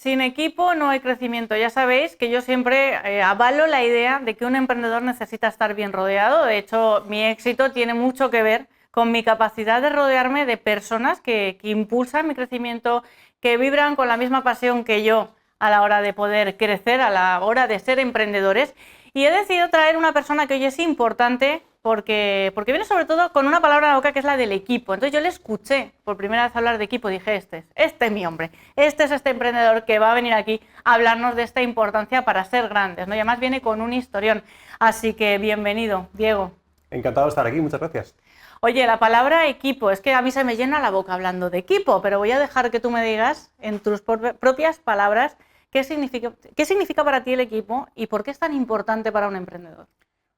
Sin equipo no hay crecimiento. Ya sabéis que yo siempre avalo la idea de que un emprendedor necesita estar bien rodeado. De hecho, mi éxito tiene mucho que ver con mi capacidad de rodearme de personas que impulsan mi crecimiento, que vibran con la misma pasión que yo a la hora de poder crecer, a la hora de ser emprendedores. Y he decidido traer una persona que hoy es importante porque viene sobre todo con una palabra a la boca que es la del equipo. Entonces yo le escuché por primera vez hablar de equipo y dije, este es mi hombre, este es este emprendedor que va a venir aquí a hablarnos de esta importancia para ser grandes, ¿no? Y además viene con un historión. Así que bienvenido, Diego. Encantado de estar aquí, muchas gracias. Oye, la palabra equipo, es que a mí se me llena la boca hablando de equipo, pero voy a dejar que tú me digas en tus propias palabras qué significa para ti el equipo y por qué es tan importante para un emprendedor.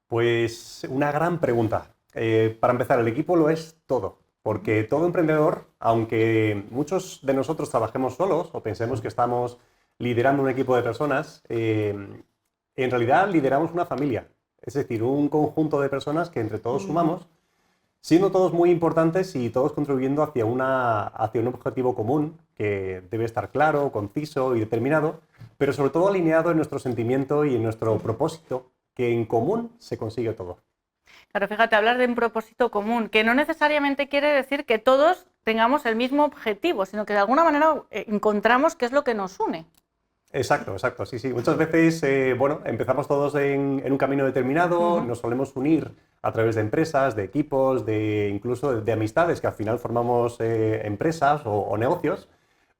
Pues una gran pregunta. Para empezar, el equipo lo es todo, porque todo emprendedor, aunque muchos de nosotros trabajemos solos o pensemos que estamos liderando un equipo de personas, en realidad lideramos una familia, es decir, un conjunto de personas que entre todos sumamos, siendo todos muy importantes y todos contribuyendo hacia un objetivo común que debe estar claro, conciso y determinado, pero sobre todo alineado en nuestro sentimiento y en nuestro propósito, que en común se consigue todo. Claro, fíjate, hablar de un propósito común, que no necesariamente quiere decir que todos tengamos el mismo objetivo, sino que de alguna manera encontramos qué es lo que nos une. Exacto, exacto, sí, sí. Muchas veces, empezamos todos en un camino determinado, nos solemos unir a través de empresas, de equipos, incluso de amistades, que al final formamos empresas o negocios,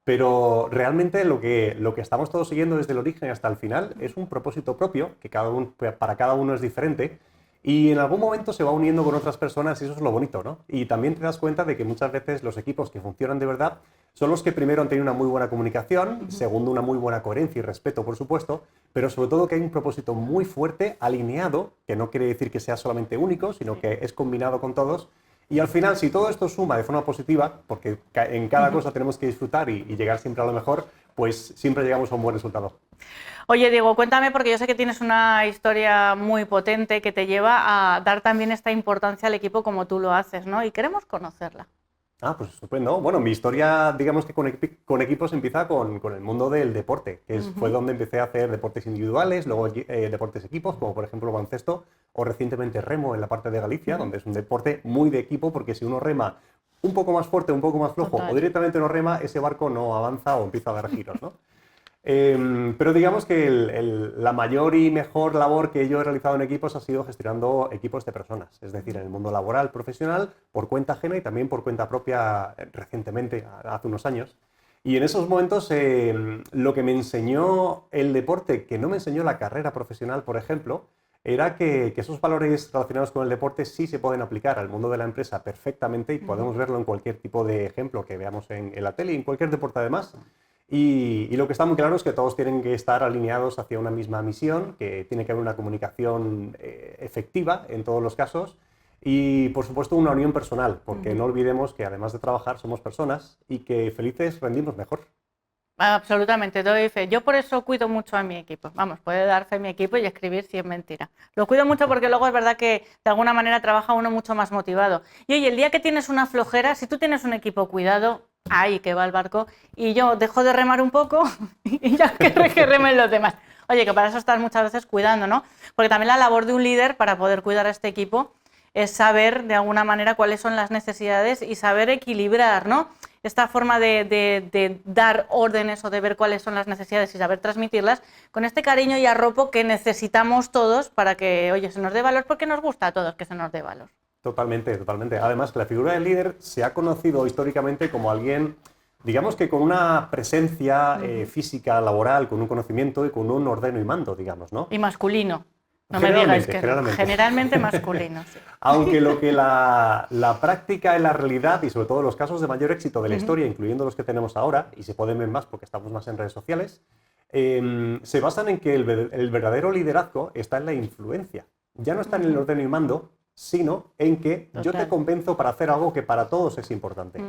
pero realmente lo que estamos todos siguiendo desde el origen hasta el final es un propósito propio, que para cada uno es diferente, y en algún momento se va uniendo con otras personas y eso es lo bonito, ¿no? Y también te das cuenta de que muchas veces los equipos que funcionan de verdad son los que primero han tenido una muy buena comunicación, segundo una muy buena coherencia y respeto, por supuesto, pero sobre todo que hay un propósito muy fuerte, alineado, que no quiere decir que sea solamente único, sino que es combinado con todos. Y al final, si todo esto suma de forma positiva, porque en cada cosa tenemos que disfrutar y llegar siempre a lo mejor, pues siempre llegamos a un buen resultado. Oye, Diego, cuéntame, porque yo sé que tienes una historia muy potente que te lleva a dar también esta importancia al equipo como tú lo haces, ¿no? Y queremos conocerla. Ah, pues estupendo. Bueno, mi historia, digamos que con equipos empieza con el mundo del deporte, fue donde empecé a hacer deportes individuales, luego deportes equipos, como por ejemplo baloncesto, o recientemente remo en la parte de Galicia, donde es un deporte muy de equipo, porque si uno rema un poco más fuerte, un poco más flojo, Total. o directamente no rema, ese barco no avanza o empieza a dar giros, ¿no? Pero digamos que la mayor y mejor labor que yo he realizado en equipos ha sido gestionando equipos de personas, es decir, en el mundo laboral, profesional, por cuenta ajena y también por cuenta propia recientemente, hace unos años. Y en esos momentos lo que me enseñó el deporte, que no me enseñó la carrera profesional, por ejemplo, era que esos valores relacionados con el deporte sí se pueden aplicar al mundo de la empresa perfectamente y podemos verlo en cualquier tipo de ejemplo que veamos en la tele y en cualquier deporte además. Y lo que está muy claro es que todos tienen que estar alineados hacia una misma misión, que tiene que haber una comunicación efectiva en todos los casos y, por supuesto, una unión personal, porque no olvidemos que además de trabajar somos personas y que felices rendimos mejor. Absolutamente, doy fe. Yo por eso cuido mucho a mi equipo. Vamos, puede dar fe a mi equipo y escribir si es mentira. Lo cuido mucho porque luego es verdad que de alguna manera trabaja uno mucho más motivado. Y oye, el día que tienes una flojera, si tú tienes un equipo cuidado, ahí que va el barco, y yo dejo de remar un poco y ya que remen los demás. Oye, que para eso estás muchas veces cuidando, ¿no? Porque también la labor de un líder para poder cuidar a este equipo es saber de alguna manera cuáles son las necesidades y saber equilibrar, ¿no? Esta forma de dar órdenes o de ver cuáles son las necesidades y saber transmitirlas con este cariño y arropo que necesitamos todos para que, oye, se nos dé valor, porque nos gusta a todos que se nos dé valor. Totalmente, totalmente. Además, que la figura del líder se ha conocido históricamente como alguien, digamos que con una presencia física, laboral, con un conocimiento y con un ordeno y mando, digamos, ¿no? Y masculino. No me digáis que generalmente masculino. Sí. Aunque lo que la práctica y la realidad, y sobre todo los casos de mayor éxito de la historia, incluyendo los que tenemos ahora, y se pueden ver más porque estamos más en redes sociales, se basan en que el verdadero liderazgo está en la influencia. Ya no está en el ordeno y mando, sino en que yo te convenzo para hacer algo que para todos es importante.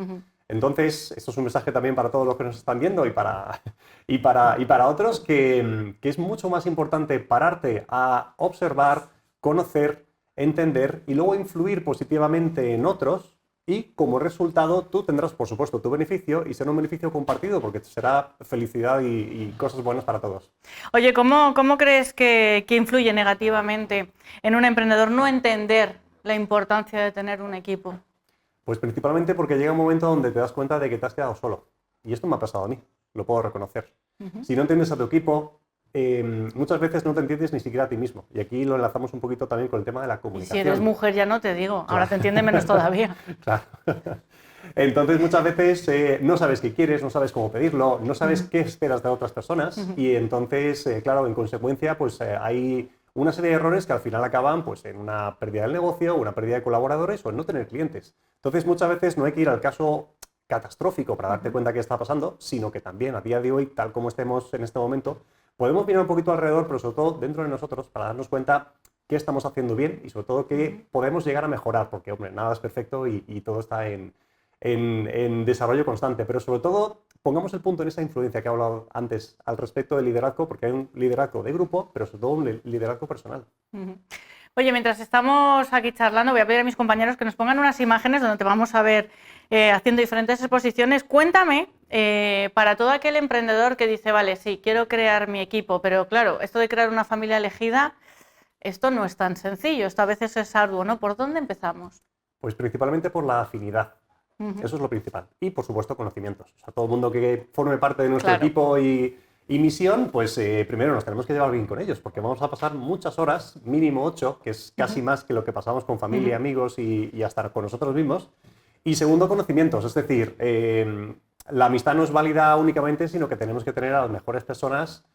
Entonces, esto es un mensaje también para todos los que nos están viendo y para otros, que es mucho más importante pararte a observar, conocer, entender y luego influir positivamente en otros y como resultado tú tendrás, por supuesto, tu beneficio y será un beneficio compartido porque será felicidad y cosas buenas para todos. Oye, ¿cómo crees que influye negativamente en un emprendedor no entender la importancia de tener un equipo? Pues principalmente porque llega un momento donde te das cuenta de que te has quedado solo. Y esto me ha pasado a mí, lo puedo reconocer. Si no entiendes a tu equipo, muchas veces no te entiendes ni siquiera a ti mismo. Y aquí lo enlazamos un poquito también con el tema de la Y comunicación. si eres mujer ya no te digo, ahora te entiende menos todavía. Claro. Entonces muchas veces no sabes qué quieres, no sabes cómo pedirlo, no sabes qué esperas de otras personas y entonces, claro, en consecuencia, pues hay una serie de errores que al final acaban pues, en una pérdida del negocio, una pérdida de colaboradores o en no tener clientes. Entonces muchas veces no hay que ir al caso catastrófico para darte cuenta qué está pasando, sino que también a día de hoy, tal como estemos en este momento, podemos mirar un poquito alrededor, pero sobre todo dentro de nosotros para darnos cuenta qué estamos haciendo bien y sobre todo qué podemos llegar a mejorar, porque hombre, nada es perfecto y todo está en desarrollo constante, pero sobre todo pongamos el punto en esa influencia que he hablado antes al respecto del liderazgo, porque hay un liderazgo de grupo, pero sobre todo un liderazgo personal. Oye, mientras estamos aquí charlando, voy a pedir a mis compañeros que nos pongan unas imágenes donde te vamos a ver haciendo diferentes exposiciones. Cuéntame, para todo aquel emprendedor que dice, vale, sí, quiero crear mi equipo, pero claro, esto de crear una familia elegida, esto no es tan sencillo, esto a veces es arduo, ¿no? ¿Por dónde empezamos? Pues principalmente por la afinidad. Eso es lo principal. Y, por supuesto, conocimientos. O sea, todo el mundo que forme parte de nuestro equipo y misión, pues primero nos tenemos que llevar bien con ellos, porque vamos a pasar muchas horas, mínimo 8, que es casi más que lo que pasamos con familia, amigos y hasta con nosotros mismos. Y segundo, conocimientos. Es decir, la amistad no es válida únicamente, sino que tenemos que tener a las mejores personas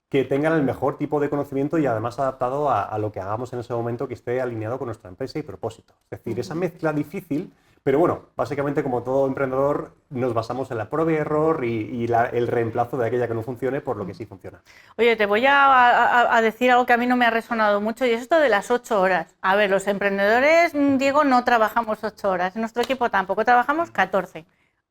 que tengan el mejor tipo de conocimiento y además adaptado a lo que hagamos en ese momento que esté alineado con nuestra empresa y propósito. Es decir, esa mezcla difícil, pero bueno, básicamente como todo emprendedor nos basamos en la prueba y error y el reemplazo de aquella que no funcione por lo que sí funciona. Oye, te voy a decir algo que a mí no me ha resonado mucho y es esto de las 8 horas. A ver, los emprendedores, Diego, no trabajamos 8 horas, en nuestro equipo tampoco, trabajamos 14.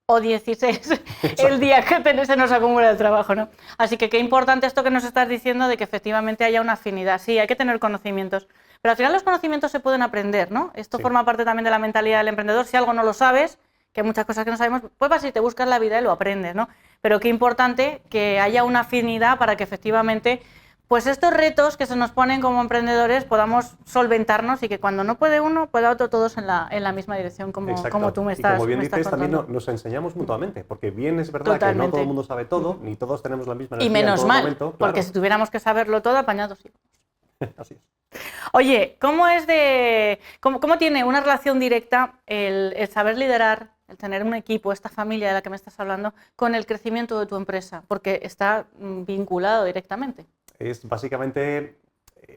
O 16 el día que se nos acumula el trabajo, ¿no? Así que qué importante esto que nos estás diciendo de que efectivamente haya una afinidad. Sí, hay que tener conocimientos, pero al final los conocimientos se pueden aprender, ¿no? Esto forma parte también de la mentalidad del emprendedor. Si algo no lo sabes, que hay muchas cosas que no sabemos, pues vas y te buscas la vida y lo aprendes, ¿no? Pero qué importante que haya una afinidad para que efectivamente pues estos retos que se nos ponen como emprendedores podamos solventarnos y que cuando no puede uno, pueda otro, todos en la misma dirección, como tú me estás contando. Y como bien dices, también nos enseñamos mutuamente, porque bien es verdad que no todo el mundo sabe todo, ni todos tenemos la misma energía. Y menos en todo mal, momento, porque claro. si tuviéramos que saberlo todo, apañados sí. Así es. Oye, ¿cómo tiene una relación directa el saber liderar, el tener un equipo, esta familia de la que me estás hablando, con el crecimiento de tu empresa? Porque está vinculado directamente. Es básicamente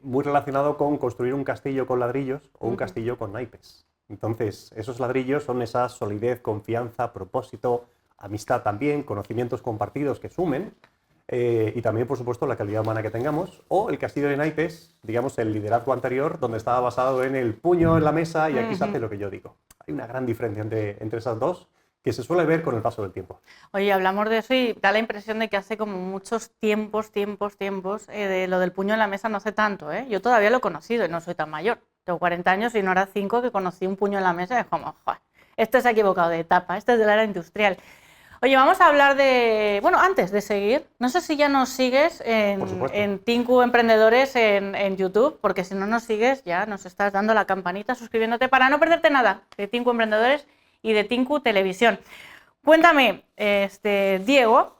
muy relacionado con construir un castillo con ladrillos o un castillo con naipes. Entonces, esos ladrillos son esa solidez, confianza, propósito, amistad también, conocimientos compartidos que sumen y también, por supuesto, la calidad humana que tengamos. O el castillo de naipes, digamos, el liderazgo anterior, donde estaba basado en el puño en la mesa y aquí se hace lo que yo digo. Hay una gran diferencia entre esas dos que se suele ver con el paso del tiempo. Oye, hablamos de eso y da la impresión de que hace como muchos tiempos, de lo del puño en la mesa no hace tanto, ¿eh? Yo todavía lo he conocido y no soy tan mayor. Tengo 40 años y no era 5 que conocí un puño en la mesa y es como, joder, este se ha equivocado de etapa, este es de la era industrial. Oye, vamos a hablar de... Bueno, antes de seguir, no sé si ya nos sigues en Tinku Emprendedores en YouTube, porque si no nos sigues ya nos estás dando la campanita, suscribiéndote para no perderte nada de Tinku Emprendedores y de Tinku Televisión. Cuéntame, Diego,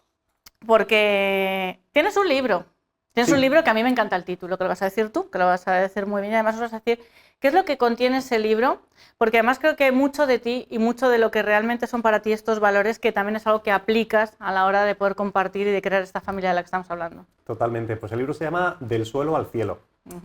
porque tienes un libro. Tienes un libro que a mí me encanta el título, que lo vas a decir tú, que lo vas a decir muy bien y además vas a decir qué es lo que contiene ese libro, porque además creo que mucho de ti y mucho de lo que realmente son para ti estos valores, que también es algo que aplicas a la hora de poder compartir y de crear esta familia de la que estamos hablando. Totalmente, pues el libro se llama Del suelo al cielo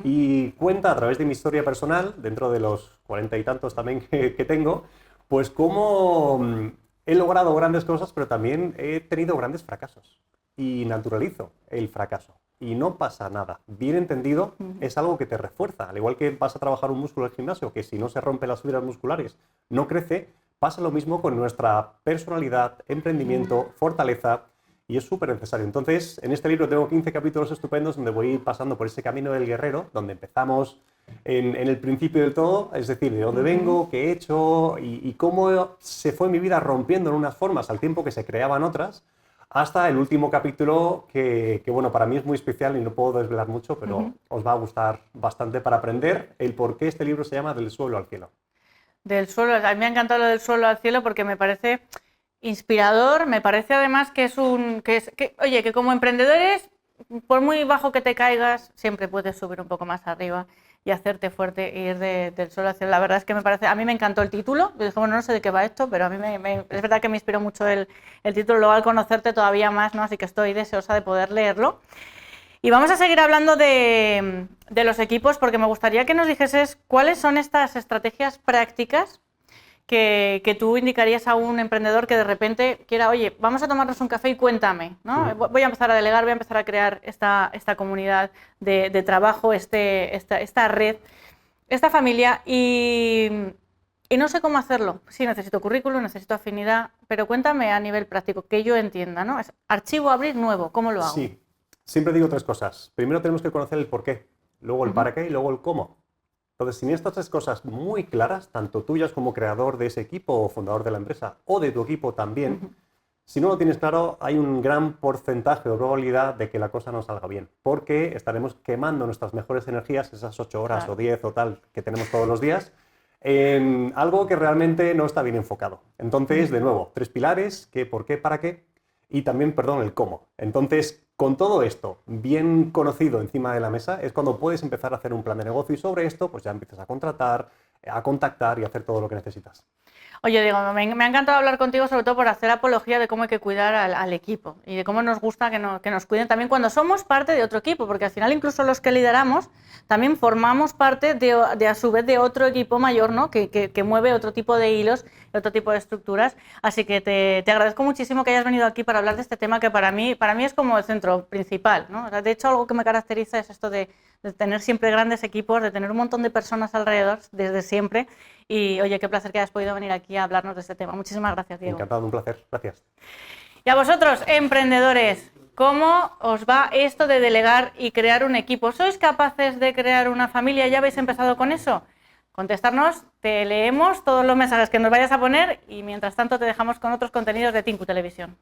y cuenta a través de mi historia personal, dentro de los 40 y tantos también que tengo, pues cómo he logrado grandes cosas, pero también he tenido grandes fracasos y naturalizo el fracaso. Y no pasa nada. Bien entendido, es algo que te refuerza. Al igual que vas a trabajar un músculo en el gimnasio, que si no se rompen las fibras musculares, no crece, pasa lo mismo con nuestra personalidad, emprendimiento, fortaleza. y es súper necesario. Entonces, en este libro tengo 15 capítulos estupendos donde voy pasando por ese camino del guerrero, donde empezamos en el principio del todo, es decir, de dónde vengo, qué he hecho y cómo se fue mi vida rompiendo en unas formas al tiempo que se creaban otras, hasta el último capítulo que, bueno, para mí es muy especial y no puedo desvelar mucho, pero os va a gustar bastante para aprender el por qué este libro se llama Del suelo al cielo. Del suelo, a mí me ha encantado lo del suelo al cielo porque me parece inspirador, me parece además que es oye, que como emprendedores, por muy bajo que te caigas, siempre puedes subir un poco más arriba y hacerte fuerte e ir del suelo al cielo. La verdad es que me parece, a mí me encantó el título, yo dije, bueno, no sé de qué va esto, pero a mí es verdad que me inspiró mucho el título, luego al conocerte todavía más, ¿no? Así que estoy deseosa de poder leerlo. Y vamos a seguir hablando de los equipos porque me gustaría que nos dijeses cuáles son estas estrategias prácticas que tú indicarías a un emprendedor que de repente quiera, oye, vamos a tomarnos un café y cuéntame, ¿no? Voy a empezar a delegar, voy a empezar a crear esta comunidad de trabajo, esta red, esta familia y no sé cómo hacerlo. Sí, necesito currículum, necesito afinidad, pero cuéntame a nivel práctico, que yo entienda, ¿no? Es archivo, abrir, nuevo, ¿cómo lo hago? Sí, siempre digo tres cosas. Primero tenemos que conocer el por qué, luego el para qué y luego el cómo. Entonces, sin estas tres cosas muy claras, tanto tuyas como creador de ese equipo o fundador de la empresa o de tu equipo también, si no lo tienes claro, hay un gran porcentaje o probabilidad de que la cosa no salga bien, porque estaremos quemando nuestras mejores energías, esas 8 horas o 10 o tal que tenemos todos los días, en algo que realmente no está bien enfocado. Entonces, de nuevo, tres pilares, qué, por qué, para qué, y también, perdón, el cómo. Entonces, con todo esto bien conocido encima de la mesa, es cuando puedes empezar a hacer un plan de negocio y sobre esto pues ya empiezas a contratar, a contactar y a hacer todo lo que necesitas. Oye, Diego, me ha encantado hablar contigo, sobre todo por hacer apología de cómo hay que cuidar al equipo y de cómo nos gusta que nos cuiden también cuando somos parte de otro equipo, porque al final incluso los que lideramos también formamos parte a su vez de otro equipo mayor, ¿no? que mueve otro tipo de hilos, otro tipo de estructuras. Así que te agradezco muchísimo que hayas venido aquí para hablar de este tema que para mí es como el centro principal, ¿no? O sea, de hecho, algo que me caracteriza es esto de tener siempre grandes equipos, de tener un montón de personas alrededor desde siempre. Y oye, qué placer que hayas podido venir aquí a hablarnos de este tema. Muchísimas gracias, Diego. Encantado, un placer. Gracias. Y a vosotros, emprendedores, ¿cómo os va esto de delegar y crear un equipo? ¿Sois capaces de crear una familia? ¿Ya habéis empezado con eso? Contestarnos, te leemos todos los mensajes que nos vayas a poner y mientras tanto te dejamos con otros contenidos de Tinku Televisión.